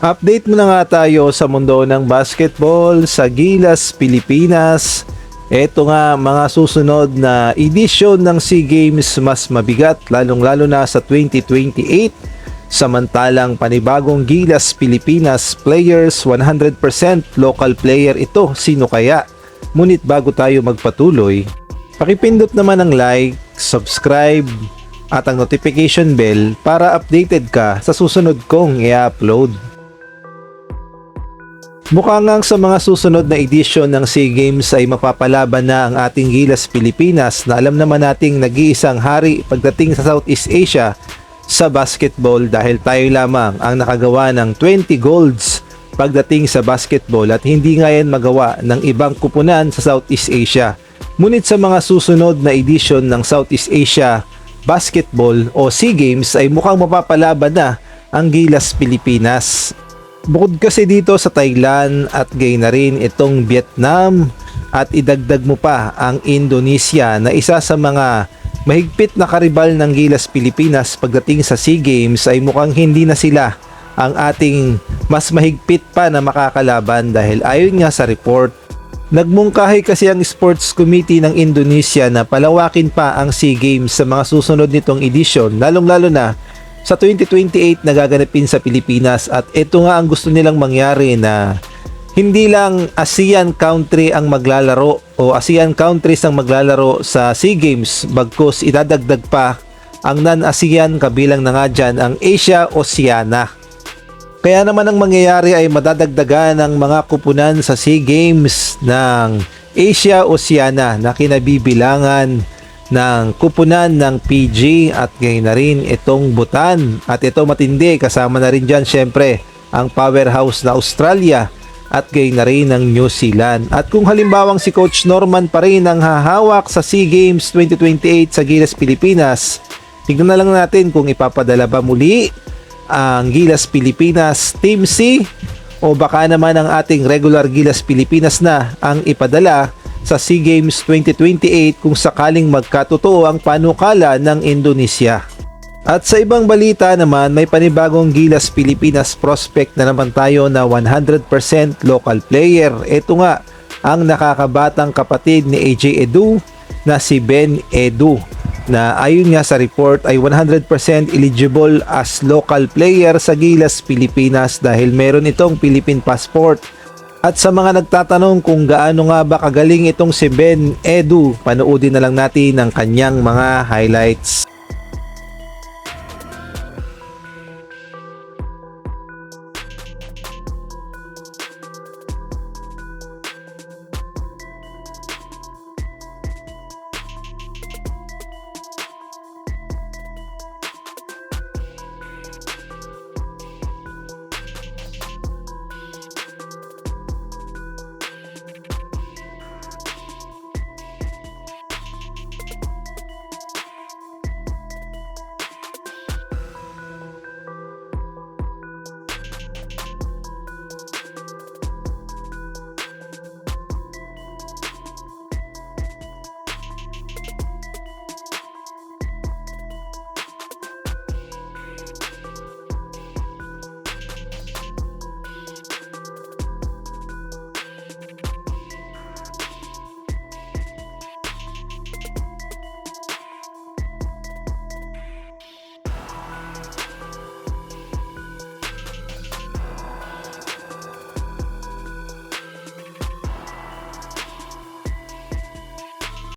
Update muna nga tayo sa mundo ng basketball sa Gilas, Pilipinas. Ito nga mga susunod na edisyon ng SEA Games mas mabigat lalong-lalo na sa 2028. Samantalang panibagong Gilas, Pilipinas players 100% local player ito. Sino kaya? Ngunit bago tayo magpatuloy, pakipindot naman ang like, subscribe at ang notification bell para updated ka sa susunod kong i-upload. Mukha ngang sa mga susunod na edisyon ng SEA Games ay mapapalaban na ang ating Gilas Pilipinas na alam naman nating nag-iisang hari pagdating sa Southeast Asia sa basketball dahil tayo lamang ang nakagawa ng 20 golds pagdating sa basketball at hindi nga yan magawa ng ibang kupunan sa Southeast Asia. Ngunit sa mga susunod na edisyon ng Southeast Asia Basketball o SEA Games ay mukhang mapapalaban na ang Gilas Pilipinas. Bukod kasi dito sa Thailand at gayon na rin itong Vietnam at idagdag mo pa ang Indonesia na isa sa mga mahigpit na karibal ng Gilas Pilipinas pagdating sa SEA Games ay mukhang hindi na sila ang ating mas mahigpit pa na makakalaban dahil ayon nga sa report, nagmungkahi kasi ang Sports Committee ng Indonesia na palawakin pa ang SEA Games sa mga susunod nitong edisyon lalong-lalo na sa 2028 na gaganapin sa Pilipinas at ito nga ang gusto nilang mangyari na hindi lang ASEAN country ang maglalaro o ASEAN countries ang maglalaro sa SEA Games bagkus idadagdag pa ang non-ASEAN kabilang na nga dyan ang Asia Oceania. Kaya naman ang mangyayari ay madadagdagan ang mga kupunan sa SEA Games ng Asia Oceania na kinabibilangan ng kupunan ng PG at gayon na rin itong Bhutan at ito matindi kasama na rin dyan syempre ang powerhouse na Australia at gayon na rin ng New Zealand. At kung halimbawang si Coach Norman pa rin ang hahawak sa SEA Games 2028 sa Gilas Pilipinas, tignan na lang natin kung ipapadala ba muli ang Gilas Pilipinas Team C o baka naman ang ating regular Gilas Pilipinas na ang ipadala sa SEA Games 2028 kung sakaling magkatotoo ang panukala ng Indonesia. At sa ibang balita naman, may panibagong Gilas Pilipinas prospect na naman tayo na 100% local player. Ito nga ang nakakabatang kapatid ni AJ Edu na si Ben Edu na ayon nga sa report ay 100% eligible as local player sa Gilas Pilipinas dahil meron itong Philippine passport. At sa mga nagtatanong kung gaano nga ba kagaling itong si Ben Edu, panoodin na lang natin ang kanyang mga highlights.